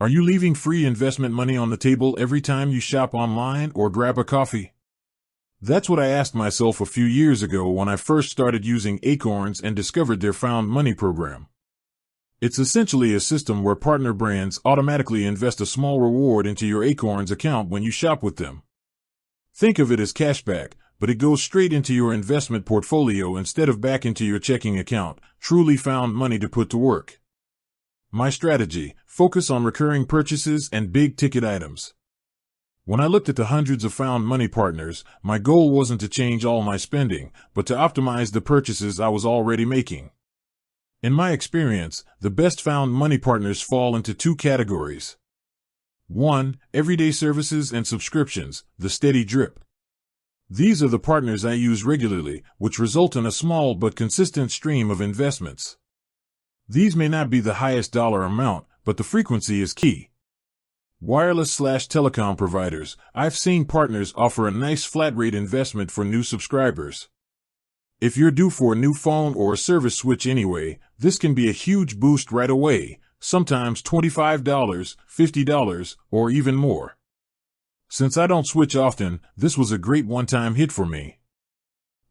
Are you leaving free investment money on the table every time you shop online or grab a coffee? That's what I asked myself a few years ago when I first started using Acorns and discovered their Found Money program. It's essentially a system where partner brands automatically invest a small reward into your Acorns account when you shop with them. Think of it as cashback, but it goes straight into your investment portfolio instead of back into your checking account. Truly found money to put to work. My strategy: focus on recurring purchases and big-ticket items. When I looked at the hundreds of found money partners, my goal wasn't to change all my spending, but to optimize the purchases I was already making. In my experience, the best found money partners fall into two categories. 1. Everyday services and subscriptions, the steady drip. These are the partners I use regularly, which result in a small but consistent stream of investments. These may not be the highest dollar amount, but the frequency is key. Wireless/telecom providers. I've seen partners offer a nice flat rate investment for new subscribers. If you're due for a new phone or a service switch anyway, this can be a huge boost right away, sometimes $25, $50, or even more. Since I don't switch often, this was a great one-time hit for me.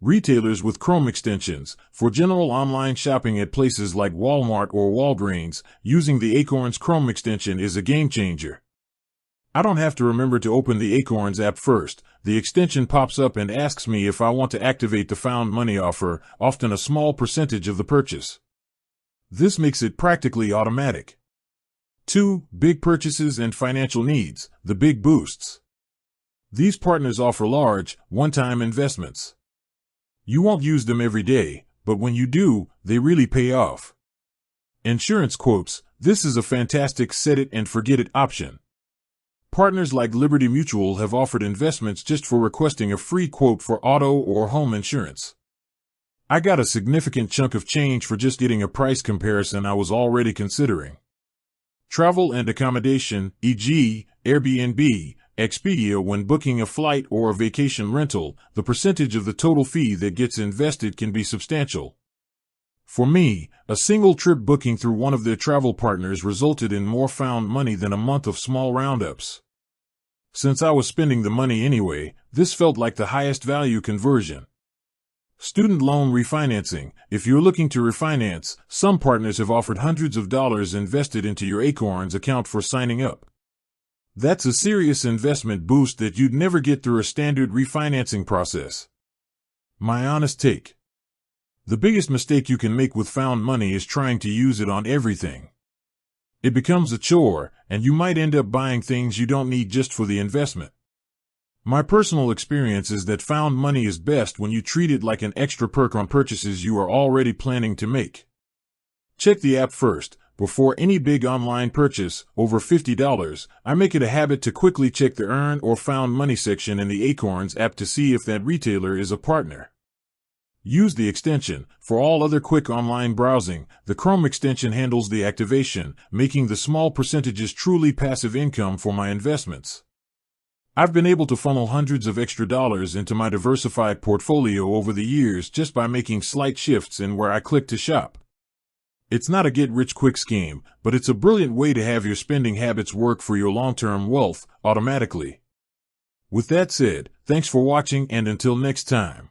Retailers with Chrome extensions. For general online shopping at places like Walmart or Walgreens, using the Acorns Chrome extension is a game changer. I don't have to remember to open the Acorns app first. The extension pops up and asks me if I want to activate the found money offer, often a small percentage of the purchase. This makes it practically automatic. 2. Big purchases and financial needs, the big boosts. These partners offer large, one-time investments. You won't use them every day, but when you do, they really pay off. Insurance quotes. This is a fantastic set-it-and-forget-it option. Partners like Liberty Mutual have offered investments just for requesting a free quote for auto or home insurance. I got a significant chunk of change for just getting a price comparison I was already considering. Travel and accommodation, e.g., Airbnb, Expedia. When booking a flight or a vacation rental, the percentage of the total fee that gets invested can be substantial. For me, a single trip booking through one of their travel partners resulted in more found money than a month of small roundups. Since I was spending the money anyway, this felt like the highest value conversion. Student loan refinancing. If you're looking to refinance, some partners have offered hundreds of dollars invested into your Acorns account for signing up. That's a serious investment boost that you'd never get through a standard refinancing process. My honest take: the biggest mistake you can make with found money is trying to use it on everything. It becomes a chore, and you might end up buying things you don't need just for the investment. My personal experience is that found money is best when you treat it like an extra perk on purchases you are already planning to make. Check the app first. Before any big online purchase, over $50, I make it a habit to quickly check the Earn or Found Money section in the Acorns app to see if that retailer is a partner. Use the extension. For all other quick online browsing, the Chrome extension handles the activation, making the small percentages truly passive income for my investments. I've been able to funnel hundreds of extra dollars into my diversified portfolio over the years just by making slight shifts in where I click to shop. It's not a get-rich-quick scheme, but it's a brilliant way to have your spending habits work for your long-term wealth automatically. With that said, thanks for watching, and until next time.